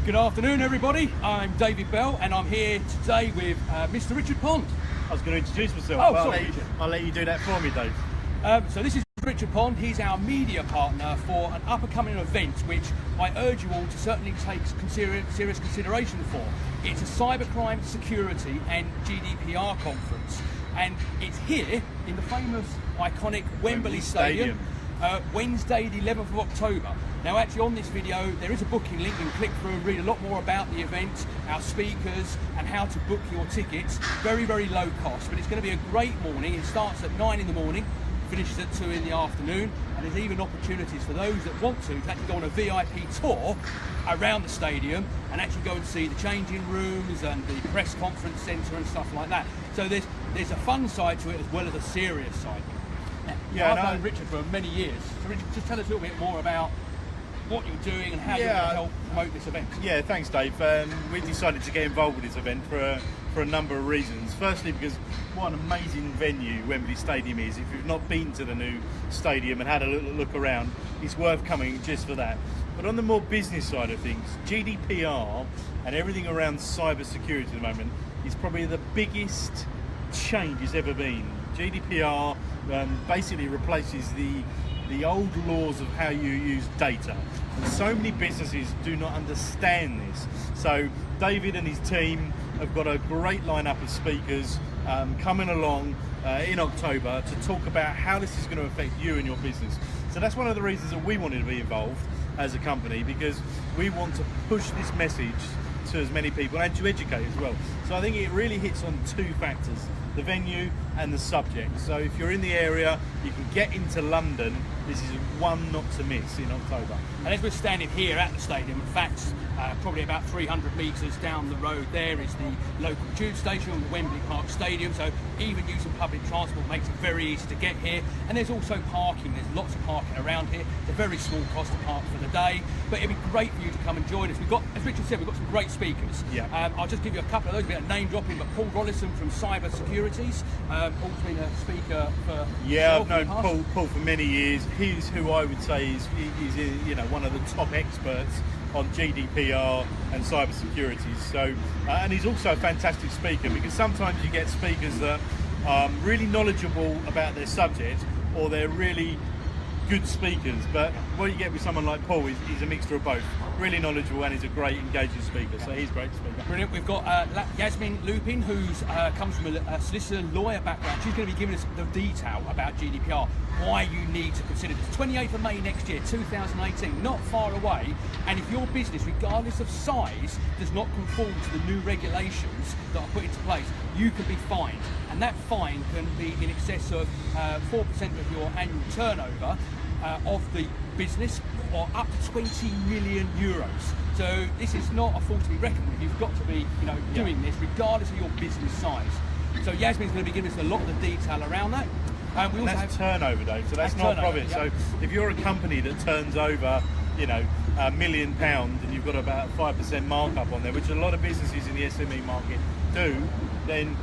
Good afternoon, everybody. I'm David Bell, and I'm here today with Mr. Richard Pond. I was going to introduce myself. Oh, but sorry, I'll let you do that for me, Dave. So this is Richard Pond. He's our media partner for an up-and-coming event, which I urge you all to certainly take serious consideration for. It's a cybercrime, security, and GDPR conference, and it's here in the famous, iconic Wembley Stadium. Wednesday the 11th of October. Now actually on this video there is a booking link. You can click through and read a lot more about the event, our speakers and how to book your tickets. Very, very low cost, but it's going to be a great morning. It starts at 9 in the morning, finishes at 2 in the afternoon, and there's even opportunities for those that want to actually go on a VIP tour around the stadium and actually go and see the changing rooms and the press conference centre and stuff like that. So there's a fun side to it as well as a serious side. Yeah, I've known Richard for many years. So Richard, just tell us a little bit more about what you're doing and how you're going to help promote this event. Yeah, thanks, Dave. We decided to get involved with this event for a number of reasons. Firstly, because what an amazing venue Wembley Stadium is. If you've not been to the new stadium and had a little look around, it's worth coming just for that. But on the more business side of things, GDPR and everything around cyber security at the moment is probably the biggest change it's ever been. GDPR basically replaces the old laws of how you use data, and so many businesses do not understand this. So David and his team have got a great lineup of speakers coming along in October to talk about how this is going to affect you and your business. So that's one of the reasons that we wanted to be involved as a company, because we want to push this message to as many people and to educate as well. So I think it really hits on two factors: the venue and the subject. So if you're in the area, you can get into London. This is one not to miss in October. And as we're standing here at the stadium, in fact, probably about 300 metres down the road there is the local tube station on the Wembley Park Stadium. So even using public transport makes it very easy to get here. And there's also parking. There's lots of parking around here. It's a very small cost to park for the day, but it'd be great for you to come and join us. We've got, as Richard said, we've got some great speakers. Yeah. I'll just give you a couple of those, a bit of name dropping, but Paul Rollison from Cyber Securities. Paul's been a speaker for... Yeah, I've known Paul for many years. He's who I would say is one of the top experts on GDPR and cyber security. So, and he's also a fantastic speaker, because sometimes you get speakers that are really knowledgeable about their subject, or they're really good speakers, but what you get with someone like Paul is he's a mixture of both. Really knowledgeable, and he's a great engaging speaper, so he's a great speaker. Brilliant. We've got Yasmin Lupin, who's comes from a solicitor lawyer background. She's going to be giving us the detail about GDPR, why you need to consider this. 28th of May next year, 2018, not far away, and if your business, regardless of size, does not conform to the new regulations that are put into place, you can be fined, and that fine can be in excess of 4% of your annual turnover of the business, or up to 20 million euros. So this is not a force to be reckoned with. You've got to be, doing this regardless of your business size. So Yasmin's going to be giving us a lot of the detail around that. We also have turnover, Dave. So that's not profit. Yeah. So if you're a company that turns over, £1 million, and you've got about 5% markup on there, which a lot of businesses in the SME market do, then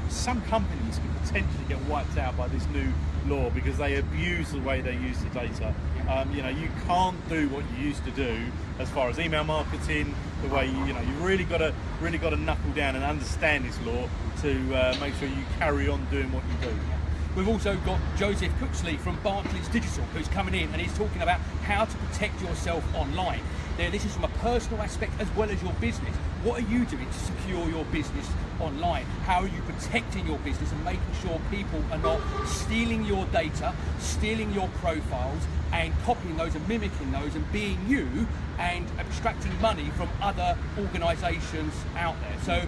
some companies could potentially get wiped out by this new law because they abuse the way they use the data. You can't do what you used to do as far as email marketing. The way you've really got to knuckle down and understand this law to make sure you carry on doing what you do. We've also got Joseph Cooksley from Barclays Digital, who's coming in, and he's talking about how to protect yourself online. Now, this is from a personal aspect as well as your business. What are you doing to secure your business online? How are you protecting your business and making sure people are not stealing your data, stealing your profiles, and copying those and mimicking those and being you and extracting money from other organisations out there? So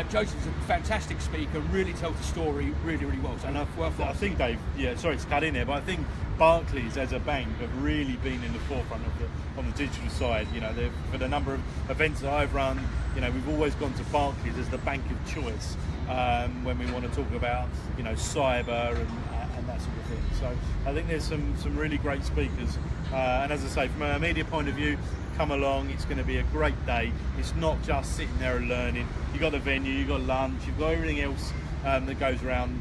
Joseph's a fantastic speaker, really tells the story really, really well. So and I think Dave, sorry to cut in there, but I think Barclays as a bank have really been in the forefront on the digital side. For the number of events that I've run, we've always gone to Barclays as the bank of choice when we want to talk about cyber and that sort of thing. So I think there's some really great speakers, and as I say, from a media point of view, come along. It's going to be a great day. It's not just sitting there and learning. You've got the venue, you've got lunch, you've got everything else that goes around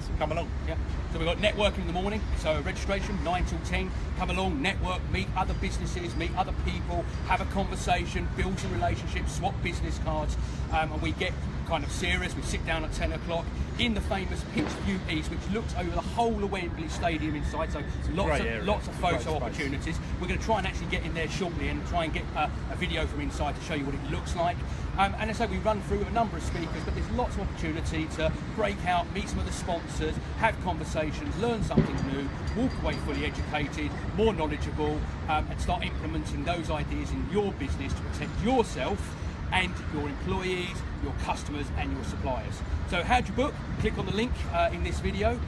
So come along. Yeah. So we've got networking in the morning, so registration 9 till 10. Come along, network, meet other businesses, meet other people, have a conversation, build some relationships, swap business cards, and we get kind of serious. We sit down at 10 o'clock in the famous Pitch View East, which looks over the whole of Wembley Stadium inside, so lots of photo opportunities. We're going to try and actually get in there shortly and try and get a video from inside to show you what it looks like. And as I say, we run through a number of speakers, but there's lots of opportunity to break out, meet some of the sponsors, have conversations, learn something new, walk away fully educated, more knowledgeable, and start implementing those ideas in your business to protect yourself and your employees, your customers and your suppliers. So how do you book? Click on the link in this video.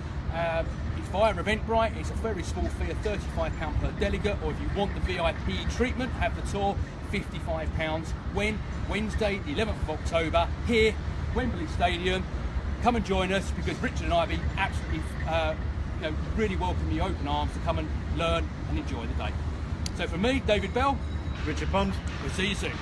It's via Eventbrite. It's a very small fee of £35 per delegate, or if you want the VIP treatment, have the tour, £55. When? Wednesday, the 11th of October, here, Wembley Stadium. Come and join us, because Richard and I will be absolutely really welcome you open arms to come and learn and enjoy the day. So from me, David Bell, Richard Pond. we'll see you soon.